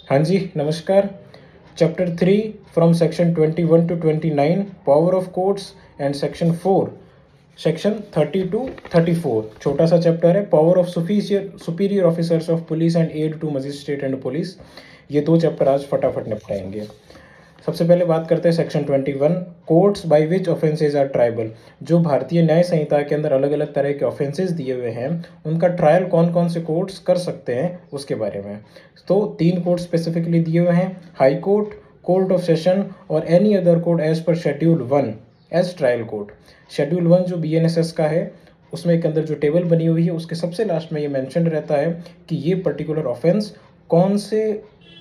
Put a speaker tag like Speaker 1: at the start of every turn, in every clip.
Speaker 1: हाँ जी, नमस्कार। Chapter 3 from section 21 to 29 power of courts and section 4 section 30 to 34 छोटा सा चैप्टर है। Power of superior officers of police and aid to magistrate and police. ये दो चैप्टर आज फटाफट निपटाएंगे। सबसे पहले बात करते हैं section 21 courts by which offences are triable. जो भारतीय न्याय संहिता के अंदर अलग अलग तरह के ऑफेंसेज दिए हुए हैं उनका ट्रायल कौन कौन से कोर्ट्स कर सकते हैं उसके बारे में। तो 3 कोर्ट स्पेसिफिकली दिए हुए हैं, high court, court of session और any other court as per schedule 1 as trial court. Schedule 1 जो BNSS का है उसमें के अंदर जो टेबल बनी हुई है उसके सबसे लास्ट में ये मेंशन रहता है कि ये पर्टिकुलर ऑफेंस कौन से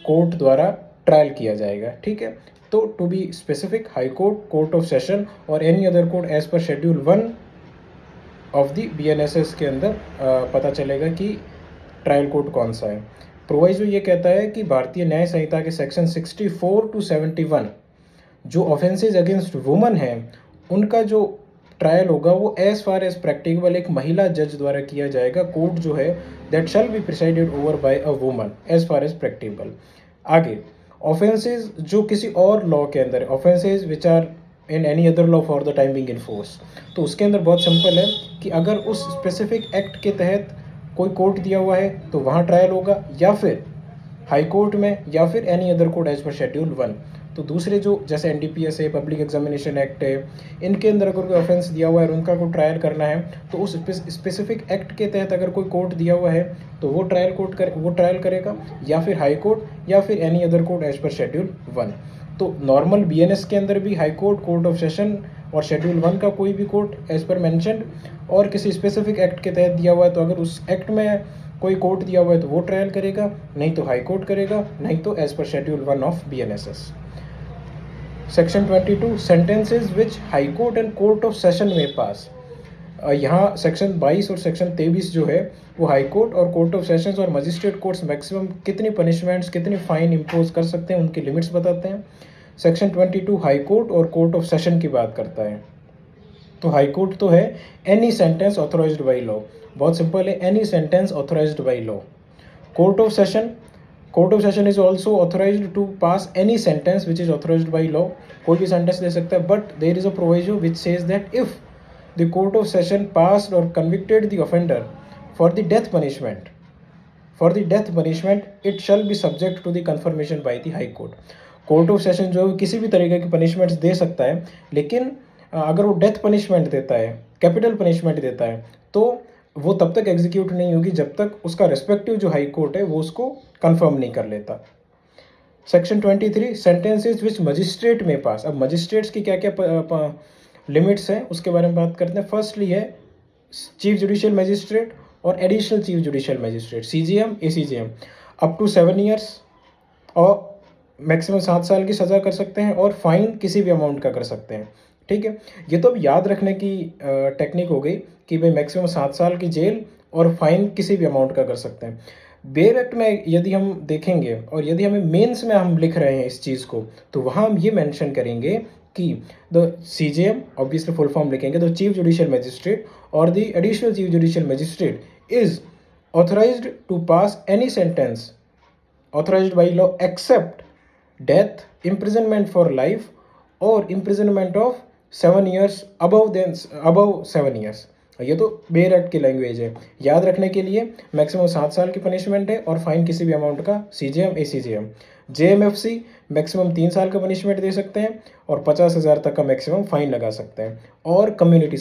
Speaker 1: कोर्ट द्वारा ट्रायल किया जाएगा। ठीक है, तो to be specific high court, court of session और any other court as per schedule 1 of the BNSS के अंदर पता चलेगा कि ट्रायल कोर्ट कौन सा है। प्रोवाइजो ये कहता है कि भारतीय न्याय संहिता के सेक्शन 64 to 71 जो ऑफेंसेज अगेंस्ट वुमन है उनका जो ट्रायल होगा वो एज फार एज प्रैक्टिकेबल एक महिला जज द्वारा किया जाएगा। कोर्ट जो है that shall be presided over by a woman as far as practicable. आगे ऑफेंसेज जो किसी और लॉ के अंदर, offences which are in any other law for the time being in force, तो उसके अंदर बहुत सिंपल है कि अगर उस स्पेसिफिक एक्ट के तहत कोई कोर्ट दिया हुआ है तो वहाँ ट्रायल होगा, या फिर हाई कोर्ट में, या फिर any other court as per schedule 1। तो दूसरे जो जैसे NDPS है, पब्लिक एग्जामिनेशन एक्ट है, इनके अंदर अगर कोई ऑफेंस दिया हुआ है और उनका कोई ट्रायल करना है तो उस स्पेसिफिक एक्ट के तहत अगर कोई कोर्ट दिया हुआ है तो वो ट्रायल करेगा, या फिर हाई कोर्ट या फिर any other court as per schedule 1। तो नॉर्मल BNS के अंदर भी high court, court of session और शेड्यूल 1 का कोई भी कोर्ट एज पर मैंशनड और किसी स्पेसिफिक एक्ट के तहत दिया हुआ है तो अगर उस एक्ट में कोई कोर्ट दिया हुआ है तो वो ट्रायल करेगा, नहीं तो हाई कोर्ट करेगा, नहीं तो as per schedule 1 of BNSS। Section 22 sentences which high court and court of session में पास। यहाँ सेक्शन 22 और सेक्शन 23 जो है वो हाई कोर्ट और कोर्ट ऑफ सेशंस और मजिस्ट्रेट कोर्ट्स मैक्सिमम कितनी पनिशमेंट्स, कितनी फाइन इम्पोज कर सकते हैं, उनकी लिमिट्स बताते हैं। सेक्शन 22 हाई कोर्ट और कोर्ट ऑफ सेशन की बात करता है। तो हाई कोर्ट तो है any sentence authorised by law, बहुत सिंपल है, any sentence authorised by law. Court of session is also authorised to pass any sentence which is authorised by law. कोई भी सेंटेंस दे सकता है, but there is a provision which says that if the court of session passed और convicted the offender for the death punishment it shall be subject to the confirmation by the high court। Court of session जो किसी भी तरीके की punishments दे सकता है, लेकिन अगर वो डेथ पनिशमेंट देता है, कैपिटल पनिशमेंट देता है, तो वो तब तक एग्जीक्यूट नहीं होगी जब तक उसका रेस्पेक्टिव जो हाई कोर्ट है वो उसको कंफर्म नहीं कर लेता। सेक्शन 23 सेंटेंसेज विच मजिस्ट्रेट में पास। अब मजिस्ट्रेट्स की क्या क्या लिमिट्स हैं उसके बारे में बात करते हैं। फर्स्टली है चीफ जुडिशियल मजिस्ट्रेट और additional chief judicial magistrate CJM ACJM up to 7 years और मैक्सिमम 7 साल की सज़ा कर सकते हैं और फाइन किसी भी अमाउंट का कर सकते हैं। ठीक है, ये तो अब याद रखने की टेक्निक हो गई कि भाई मैक्सिमम 7 साल की जेल और फाइन किसी भी अमाउंट का कर सकते हैं। बेयर एक्ट में यदि हम देखेंगे और यदि हमें मेंस में हम लिख रहे हैं इस चीज़ को तो वहाँ हम ये मेंशन करेंगे कि the CJM obviously full form लिखेंगे, द चीफ जुडिशियल मजिस्ट्रेट और the additional chief judicial magistrate is authorised to pass any sentence authorized by law except death, imprisonment for life or imprisonment of 7 years above 7 years। ये तो bare act की language है। याद रखने के लिए maximum 7 साल की पनिशमेंट है और फाइन किसी भी अमाउंट का CJM ACJM। JMFC मैक्सिमम 3 साल का पनिशमेंट दे सकते हैं और 50,000 तक का मैक्सिमम फाइन लगा सकते हैं। और कम्युनिटी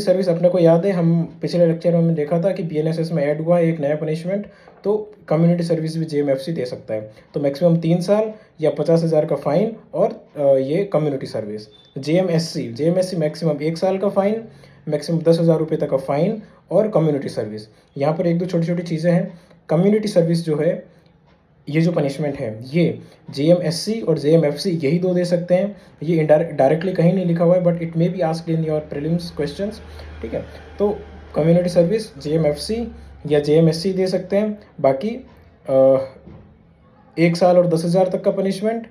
Speaker 1: सर्विस अपने को याद है, हम पिछले लेक्चर में देखा था कि BNSS में ऐड हुआ है एक नया पनिशमेंट, तो कम्युनिटी सर्विस भी JMFC दे सकता है। तो मैक्सिमम 3 साल या 50,000 का फाइन और ये कम्युनिटी सर्विस। JMSC मैक्सिमम 1 साल का फाइन, मैक्सिमम 10,000 रुपये तक का फाइन और कम्युनिटी सर्विस। यहाँ पर एक दो छोटी छोटी चीज़ें हैं। कम्युनिटी सर्विस जो है, ये जो पनिशमेंट है ये JMSC और JMFC यही दो दे सकते हैं। ये डायरेक्टली कहीं नहीं लिखा हुआ है, but it may be asked in your prelims questions. ठीक है, तो कम्युनिटी सर्विस JMFC या JMSC दे सकते हैं। बाकी 1 साल और 10,000 तक का पनिशमेंट,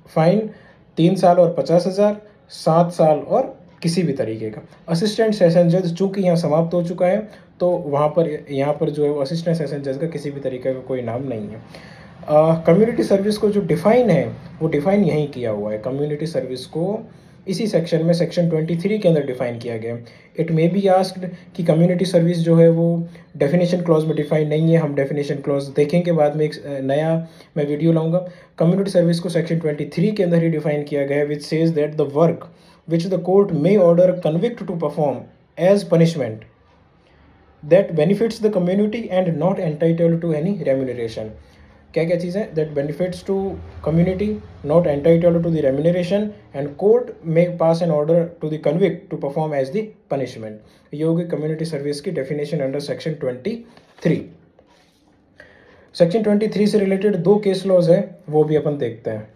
Speaker 1: फाइन 3 साल और 50,000, 7 साल और किसी भी तरीके का। असिस्टेंट सेशन जज चूँकि यहाँ समाप्त हो चुका है तो वहाँ पर यहाँ पर जो है वो असिस्टेंट सेशन जज का किसी भी तरीके का कोई नाम नहीं है। कम्युनिटी सर्विस को जो डिफ़ाइन है वो डिफ़ाइन यहीं किया हुआ है। कम्युनिटी सर्विस को इसी सेक्शन में सेक्शन 23 के अंदर डिफ़ाइन किया गया है। इट मे बी आस्क्ड कि कम्युनिटी सर्विस जो है वो डेफिनेशन क्लॉज में डिफ़ाइन नहीं है। हम डेफिनेशन क्लॉज देखेंगे बाद में, एक नया मैं वीडियो लाऊंगा। कम्युनिटी सर्विस को सेक्शन 23 के अंदर ही डिफ़ाइन किया गया है, which says that the work which the court may order convict to perform as punishment that benefits the community and not entitled to any remuneration। क्या क्या चीज़ें that benefits to community, not entitled to the remuneration, and court may pass an order to the convict to perform as the punishment। ये होगी community service की definition under section 23। Section 23 से related दो case laws है, वो भी अपन देखते हैं।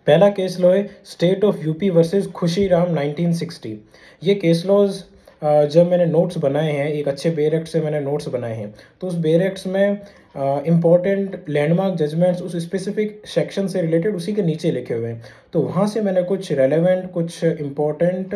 Speaker 1: पहला केस लॉ है state of UP versus Khushiram 1960। ये केस लॉज जब मैंने नोट्स बनाए हैं, एक अच्छे बेयर एक्ट से मैंने नोट्स बनाए हैं, तो उस बेयर एक्ट्स में इम्पॉर्टेंट लैंडमार्क जजमेंट्स उस स्पेसिफिक सेक्शन से रिलेटेड उसी के नीचे लिखे हुए हैं। तो वहाँ से मैंने कुछ रेलेवेंट, कुछ इम्पॉर्टेंट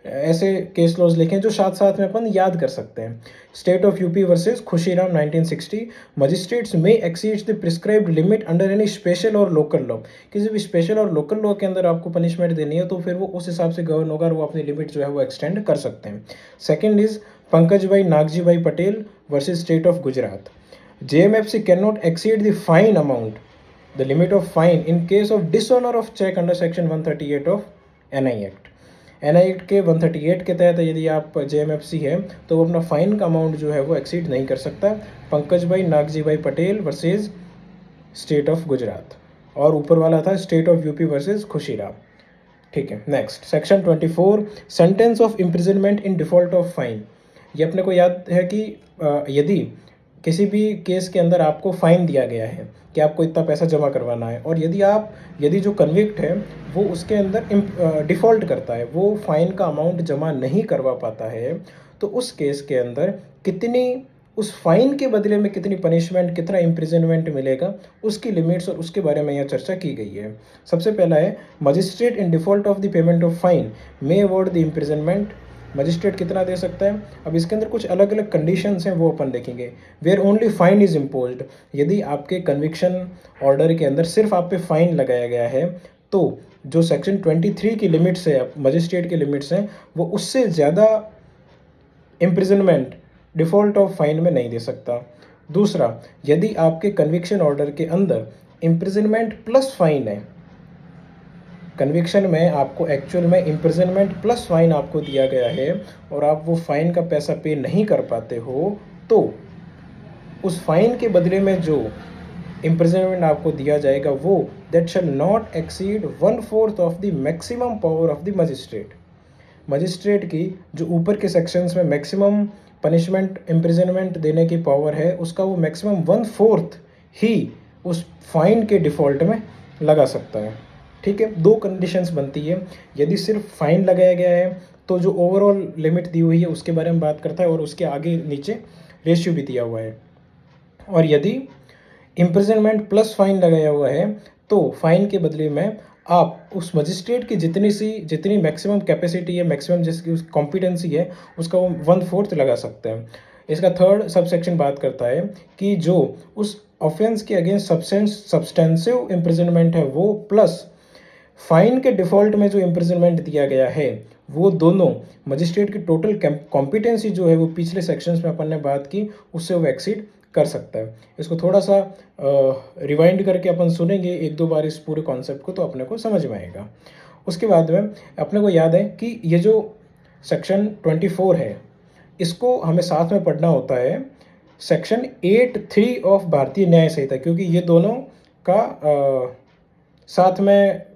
Speaker 1: ऐसे केस लॉज लिखे हैं जो साथ साथ में अपन याद कर सकते हैं। State of UP versus Khushiram 1960। Magistrates may exceed the prescribed limit under any special और लोकल लॉ। किसी भी स्पेशल और लोकल लॉ के अंदर आपको पनिशमेंट देनी है तो फिर वो उस हिसाब से गवर्न होगा और वो अपनी लिमिट जो है वो एक्सटेंड कर सकते हैं। सेकेंड इज पंकज भाई नागजी भाई Patel versus state of Gujarat. JMFC cannot exceed the fine amount, the limit of fine in case of dishonor of check under section 138 of NI Act। NI Act के 138 के तहत यदि आप JMFC है तो वो अपना फाइन का अमाउंट जो है वो एक्सीड नहीं कर सकता। पंकज भाई नागजी भाई Patel versus state of Gujarat, और ऊपर वाला था state of UP versus Khushiram. ठीक है, next section 24 sentence of imprisonment in default of fine. ये अपने को याद है कि यदि किसी भी केस के अंदर आपको फ़ाइन दिया गया है कि आपको इतना पैसा जमा करवाना है, और यदि जो कन्विक्ट है वो उसके अंदर डिफ़ॉल्ट करता है, वो फ़ाइन का अमाउंट जमा नहीं करवा पाता है, तो उस केस के अंदर उस फाइन के बदले में कितनी पनिशमेंट, कितना इम्प्रिजनमेंट मिलेगा, उसकी लिमिट्स और उसके बारे में यह चर्चा की गई है। सबसे पहला है magistrate in default of the payment of fine may award the imprisonment. Magistrate कितना दे सकता है? अब इसके अंदर कुछ अलग अलग कंडीशंस हैं, वो अपन देखेंगे। Where only fine is imposed, यदि आपके कन्विक्शन ऑर्डर के अंदर सिर्फ आप पे फाइन लगाया गया है तो जो सेक्शन 23 की लिमिट्स है, मजिस्ट्रेट की लिमिट्स हैं, वो उससे ज़्यादा इम्प्रिजनमेंट डिफ़ॉल्ट ऑफ फाइन में नहीं दे सकता। दूसरा, यदि आपके कन्विक्शन ऑर्डर के अंदर इम्प्रिजनमेंट प्लस फाइन है, कन्विक्शन में आपको एक्चुअल में इम्प्रिजनमेंट प्लस फाइन आपको दिया गया है और आप वो फाइन का पैसा पे नहीं कर पाते हो, तो उस फाइन के बदले में जो इम्प्रिजनमेंट आपको दिया जाएगा वो that shell not exceed 1/4 of the maximum power of the magistrate. Magistrate की जो ऊपर के सेक्शंस में मैक्सिमम पनिशमेंट इम्प्रिजनमेंट देने की पावर है, उसका वो मैक्सिमम 1/4 ही उस फाइन के डिफ़ॉल्ट में लगा सकता है। ठीक है, दो कंडीशंस बनती है। यदि सिर्फ फाइन लगाया गया है तो जो ओवरऑल लिमिट दी हुई है उसके बारे में बात करता है और उसके आगे नीचे रेशियो भी दिया हुआ है। और यदि इम्प्रिजनमेंट प्लस फाइन लगाया हुआ है तो फाइन के बदले में आप उस मजिस्ट्रेट की जितनी मैक्सिमम कैपेसिटी है, मैक्सिमम जिसकी कॉम्पिटेंसी है, उसका वो 1/4 लगा सकते हैं। इसका थर्ड सब सेक्शन बात करता है कि जो उस ऑफेंस के अगेंस्ट सब्सटेंसिव इम्प्रिजनमेंट है वो प्लस फाइन के डिफ़ॉल्ट में जो इम्प्रिजनमेंट दिया गया है, वो दोनों मजिस्ट्रेट की टोटल कॉम्पिटेंसी जो है वो पिछले सेक्शंस में अपन ने बात की उससे वो एक्सीड कर सकता है। इसको थोड़ा सा रिवाइंड करके अपन सुनेंगे एक दो बार इस पूरे कॉन्सेप्ट को, तो अपने को समझ में आएगा। उसके बाद में अपने को याद है कि ये जो सेक्शन 24 है इसको हमें साथ में पढ़ना होता है सेक्शन 8(3) ऑफ भारतीय न्याय संहिता, क्योंकि ये दोनों का साथ में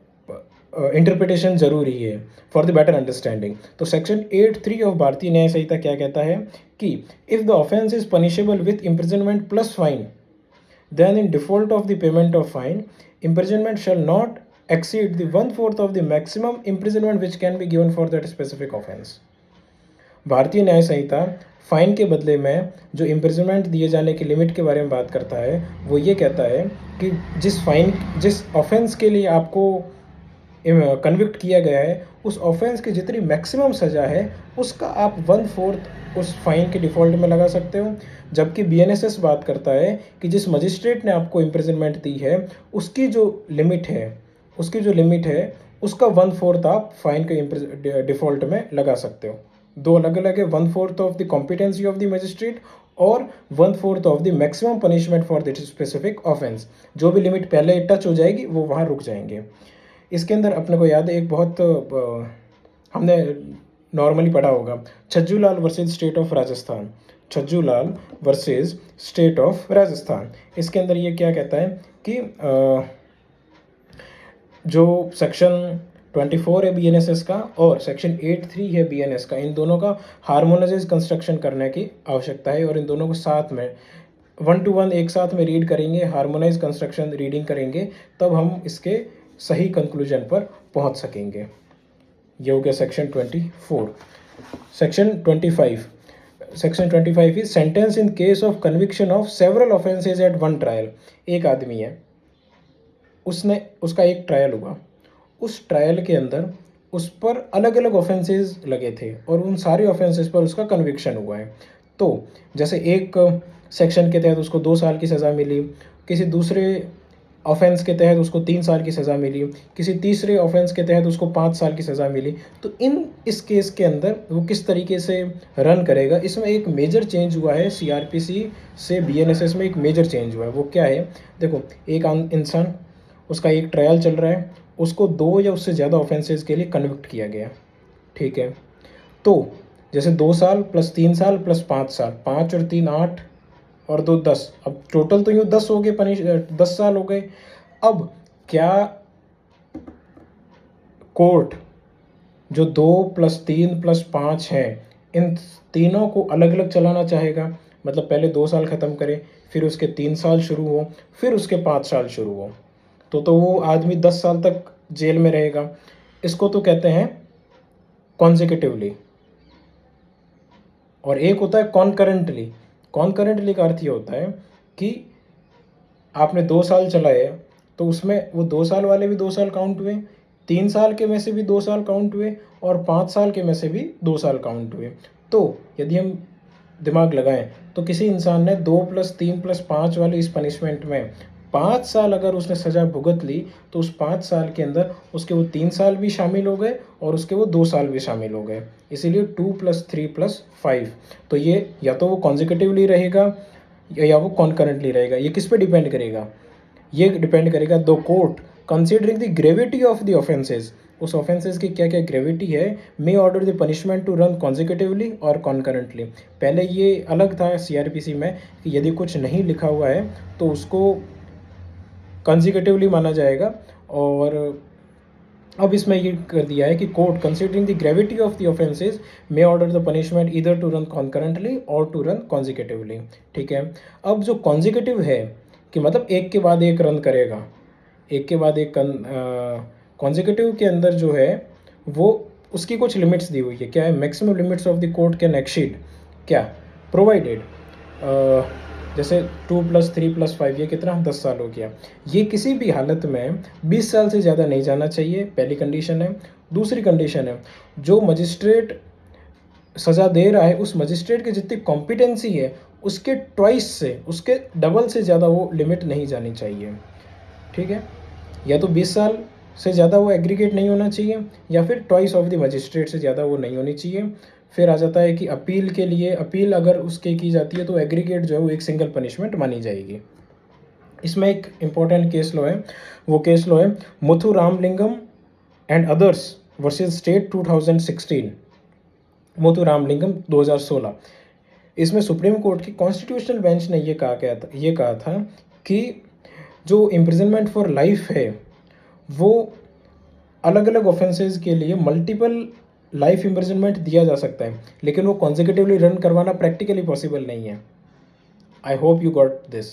Speaker 1: इंटरप्रिटेशन ज़रूरी है फॉर द बेटर अंडरस्टैंडिंग। तो सेक्शन 8(3) ऑफ भारतीय न्याय संहिता क्या कहता है कि if the offence is punishable with imprisonment plus fine then in default of the payment of fine imprisonment shall not exceed the 1/4 of the maximum imprisonment which can be given for that specific offence. Bharatiya Nyaya Samhita fine के बदले में जो imprisonment दिए जाने की limit के बारे में बात करता है, वो ये कहता है कि जिस ऑफेंस के लिए आपको कन्विक्ट किया गया है उस ऑफेंस की जितनी मैक्सिमम सज़ा है उसका आप 1/4 उस फाइन के डिफ़ॉल्ट में लगा सकते हो। जबकि बीएनएसएस बात करता है कि जिस मजिस्ट्रेट ने आपको इम्प्रिजनमेंट दी है उसकी जो लिमिट है उसका 1/4 आप फाइन के डिफ़ॉल्ट में लगा सकते हो। दो अलग अलग है, 1/4 of the competency of the magistrate और 1/4 of the maximum punishment for this specific offence. जो भी लिमिट पहले टच हो जाएगी वो वहाँ रुक जाएंगे। इसके अंदर अपने को याद है एक बहुत हमने नॉर्मली पढ़ा होगा, Chhajjulal versus state of Rajasthan. Chhajjulal versus state of Rajasthan. इसके अंदर ये क्या कहता है कि जो सेक्शन 24 है बीएनएसएस का और सेक्शन 83 है बीएनएस का, इन दोनों का हार्मोनाइज कंस्ट्रक्शन करने की आवश्यकता है और इन दोनों को साथ में 1 to 1 एक साथ में रीड करेंगे, हार्मोनाइज कंस्ट्रक्शन रीडिंग करेंगे, तब हम इसके सही कंक्लूजन पर पहुंच सकेंगे। ये हो गया section 24। Section 25 is sentence in case of conviction of several offences at one trial. एक आदमी है, उसका एक ट्रायल हुआ, उस ट्रायल के अंदर उस पर अलग अलग ऑफेंसेस लगे थे और उन सारे ऑफेंसेस पर उसका कन्विक्शन हुआ है। तो जैसे एक सेक्शन के तहत उसको 2 साल की सज़ा मिली, किसी दूसरे ऑफेंस के तहत उसको 3 साल की सज़ा मिली, किसी तीसरे ऑफेंस के तहत उसको 5 साल की सज़ा मिली। तो इस केस के अंदर वो किस तरीके से रन करेगा, इसमें एक मेजर चेंज हुआ है। सीआरपीसी से बीएनएसएस में एक मेजर चेंज हुआ है। वो क्या है, देखो, एक इंसान, उसका एक ट्रायल चल रहा है, उसको 2 या उससे ज़्यादा ऑफेंसेस के लिए कन्विक्ट किया गया, ठीक है। तो जैसे 2 साल प्लस 3 साल प्लस 5 साल, 5 और 3 8 और 2 10, अब टोटल तो यूँ 10 हो गए, 10 साल हो गए। अब क्या कोर्ट जो 2 + 3 + 5 है, इन तीनों को अलग अलग चलाना चाहेगा? मतलब पहले 2 साल ख़त्म करे, फिर उसके 3 साल शुरू हो, फिर उसके 5 साल शुरू हो, तो वो आदमी 10 साल तक जेल में रहेगा। इसको तो कहते हैं कॉन्जिक्यूटिवली। और एक होता है कॉन्करेंटली। कॉन्करेंटली का अर्थ ये होता है कि आपने 2 साल चलाए तो उसमें वो 2 साल वाले भी 2 साल काउंट हुए, 3 साल के में से भी 2 साल काउंट हुए और 5 साल के में से भी 2 साल काउंट हुए। तो यदि हम दिमाग लगाएं तो किसी इंसान ने 2 + 3 + 5 वाली इस पनिशमेंट में 5 साल अगर उसने सज़ा भुगत ली तो उस 5 साल के अंदर उसके वो 3 साल भी शामिल हो गए और उसके वो 2 साल भी शामिल हो गए। इसीलिए 2 + 3 + 5। तो ये या तो वो कॉन्जिक्यूटिवली रहेगा या वो कॉन्करेंटली रहेगा। ये किस पे डिपेंड करेगा? ये डिपेंड करेगा the court considering the gravity of the offences, उस ऑफेंसेस की क्या क्या ग्रेविटी है, may order the punishment to run consecutively और कॉन्करेंटली। पहले ये अलग था सीआरपीसी में कि यदि कुछ नहीं लिखा हुआ है तो उसको कॉन्जिक्यूटिवली माना जाएगा, और अब इसमें ये कर दिया है कि court considering the gravity of the offences may order the punishment either to run concurrently और टू रन कॉन्जिक्यूटिवली, ठीक है। अब जो कॉन्जिक्यूटिव है कि मतलब एक के बाद एक रन करेगा, एक के बाद एक कॉन्जिक्यूटिव के अंदर जो है वो उसकी कुछ लिमिट्स दी हुई है। क्या है? Maximum limits of the court can exceed क्या प्रोवाइडेड, जैसे 2 + 3 + 5, ये कितना 10 साल हो गया। ये किसी भी हालत में 20 साल से ज़्यादा नहीं जाना चाहिए, पहली कंडीशन है। दूसरी कंडीशन है, जो मजिस्ट्रेट सज़ा दे रहा है उस मजिस्ट्रेट की जितनी कॉम्पिटेंसी है उसके ट्वाइस से, उसके डबल से ज़्यादा वो लिमिट नहीं जानी चाहिए, ठीक है। या तो 20 साल से ज़्यादा वो एग्रीगेट नहीं होना चाहिए या फिर ट्वाइस ऑफ द मजिस्ट्रेट से ज़्यादा वो नहीं होनी चाहिए। फिर आ जाता है कि अपील के लिए, अपील अगर उसके की जाती है तो एग्रीगेट जो है वो एक सिंगल पनिशमेंट मानी जाएगी। इसमें एक इम्पॉर्टेंट केस लॉ है, वो केस लॉ है Muthu Ramalingam and others versus state 2016, Muthu Ramalingam 2016। इसमें सुप्रीम कोर्ट की कॉन्स्टिट्यूशनल बेंच ने ये कहा था कि जो इम्प्रिजनमेंट फॉर लाइफ है वो अलग अलग ऑफेंसेस के लिए मल्टीपल लाइफ इम्प्रिजनमेंट दिया जा सकता है, लेकिन वो कॉन्जिक्यूटिवली रन करवाना प्रैक्टिकली पॉसिबल नहीं है। I hope you got this.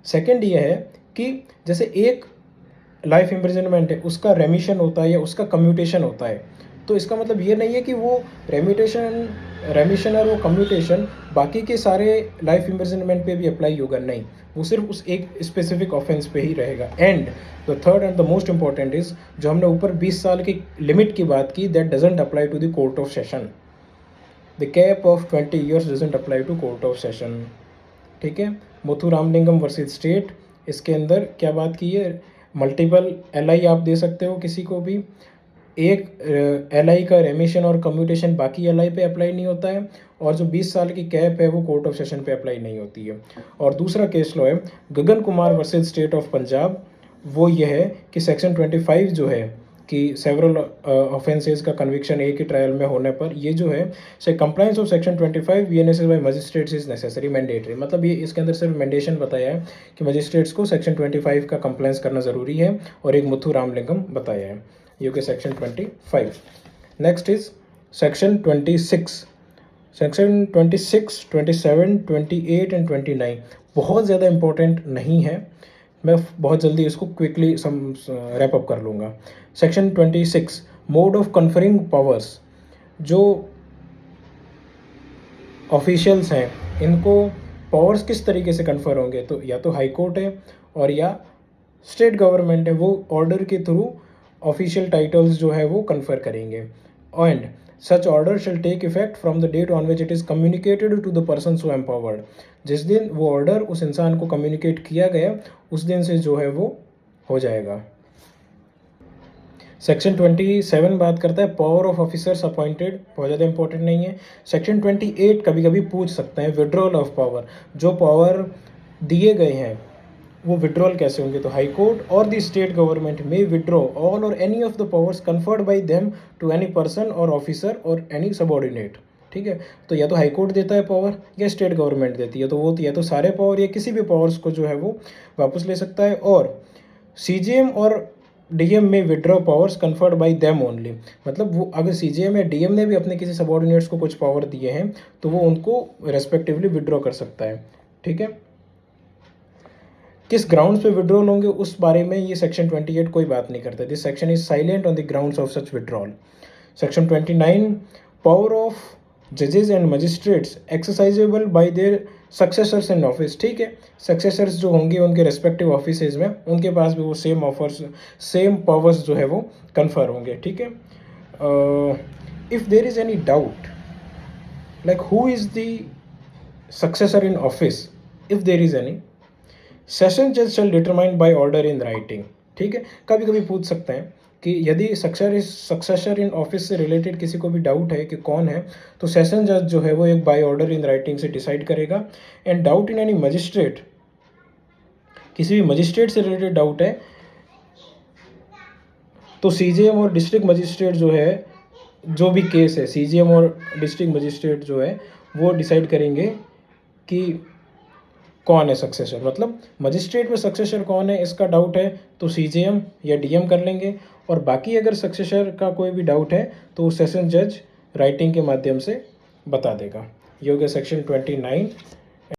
Speaker 1: Second ये है कि जैसे एक लाइफ इम्प्रिजनमेंट है उसका रेमिशन होता है या उसका कम्यूटेशन होता है, तो इसका मतलब ये नहीं है कि वो रेमिशन और वो कम्यूटेशन बाकी के सारे लाइफ इम्प्रिजनमेंट पे भी अप्लाई होगा, नहीं, वो सिर्फ उस एक स्पेसिफिक ऑफेंस पे ही रहेगा। And the third and the most important is, जो हमने ऊपर 20 साल की लिमिट की बात की, that doesn't apply to the court of session. The cap of 20 years doesn't apply to court of session. ठीक है, मुथु रामलिंगम वर्सेस स्टेट, इसके अंदर क्या बात की है, मल्टीपल एल आप दे सकते हो किसी को भी, एक एल का रेमिशन और कम्यूटेशन बाकी एल पे अप्लाई नहीं होता है, और जो 20 साल की कैप है वो कोर्ट ऑफ सेशन पे अप्लाई नहीं होती है। और दूसरा केस लॉ है Gagan Kumar versus state of Punjab, वो ये है कि सेक्शन 25 जो है कि सेवरल ऑफेंसेस का कन्विक्शन एक ही ट्रायल में होने पर, ये जो है से compliance of section 25 BNSS by magistrates is necessary mandatory, मतलब ये इसके अंदर सिर्फ मैंडेशन बताया है कि मजिस्ट्रेट्स को सेक्शन 25 का कंप्लाइंस करना ज़रूरी है, और एक मुथु रामलिंगम बताया है, ये के section 25। Next is section 26। Section 26, 27, 28 and 29 बहुत ज़्यादा इंपॉर्टेंट नहीं है, मैं बहुत जल्दी इसको क्विकली रैप अप कर लूँगा। Section 26 mode of conferring powers, जो ऑफिशियल्स हैं इनको पावर्स किस तरीके से कन्फर होंगे, तो या तो हाई कोर्ट है और या स्टेट गवर्नमेंट है, वो ऑर्डर के थ्रू ऑफिशियल टाइटल्स जो है वो कन्फर करेंगे। And such order shall take effect from the date on which it is communicated to the person so empowered, जिस दिन वो ऑर्डर उस इंसान को कम्युनिकेट किया गया उस दिन से जो है वो हो जाएगा। सेक्शन 27 बात करता है पावर ऑफ ऑफिसर्स अपॉइंटेड, बहुत ज़्यादा इंपॉर्टेंट नहीं है। सेक्शन 28 कभी कभी पूछ सकते हैं विड्रॉल ऑफ पावर, जो पावर दिए गए हैं वो विड्रॉल कैसे होंगे, तो हाई कोर्ट और the state government may withdraw all और any of the powers conferred by them to any person और ऑफिसर और एनी सबऑर्डिनेट। ठीक है, तो या तो हाई कोर्ट देता है पावर या स्टेट गवर्नमेंट देती है, तो वो या तो सारे पावर या किसी भी पावर्स को जो है वो वापस ले सकता है। और सीजीएम और डीएम में withdraw powers conferred by them only, मतलब वो अगर सीजीएम या डीएम ने भी अपने किसी सबऑर्डिनेट्स को कुछ पावर दिए हैं तो वो उनको रेस्पेक्टिवली विड्रॉ कर सकता है। ठीक है, किस ग्राउंड्स पे विड्रॉल होंगे उस बारे में ये सेक्शन 28 कोई बात नहीं करता। This section is silent on the grounds of such withdrawal. Section 29 power of जजेस and magistrates exercisable by their successors in office. ठीक है, सक्सेसर्स जो होंगे उनके रेस्पेक्टिव ऑफिस में उनके पास भी वो सेम ऑफर्स सेम पावर्स जो है वो कन्फर होंगे। ठीक है, if there is any doubt like who is the successor in office, if there is any, session जज shall determine by order in writing. ठीक है, कभी कभी पूछ सकते हैं कि यदि सक्सेसर इन ऑफिस से रिलेटेड किसी को भी डाउट है कि कौन है, तो सेशन जज जो है वो एक बाय ऑर्डर इन राइटिंग से डिसाइड करेगा। And doubt in any magistrate, किसी भी मजिस्ट्रेट से रिलेटेड डाउट है तो सीजीएम और डिस्ट्रिक्ट मजिस्ट्रेट जो है, जो भी केस है सीजीएम और डिस्ट्रिक्ट मजिस्ट्रेट जो है वो डिसाइड करेंगे कि कौन है सक्सेसर, मतलब मजिस्ट्रेट में सक्सेसर कौन है इसका डाउट है तो सीजीएम या डीएम कर लेंगे, और बाकी अगर सक्सेसर का कोई भी डाउट है तो वो सेशन जज राइटिंग के माध्यम से बता देगा। ये हो गया सेक्शन 29।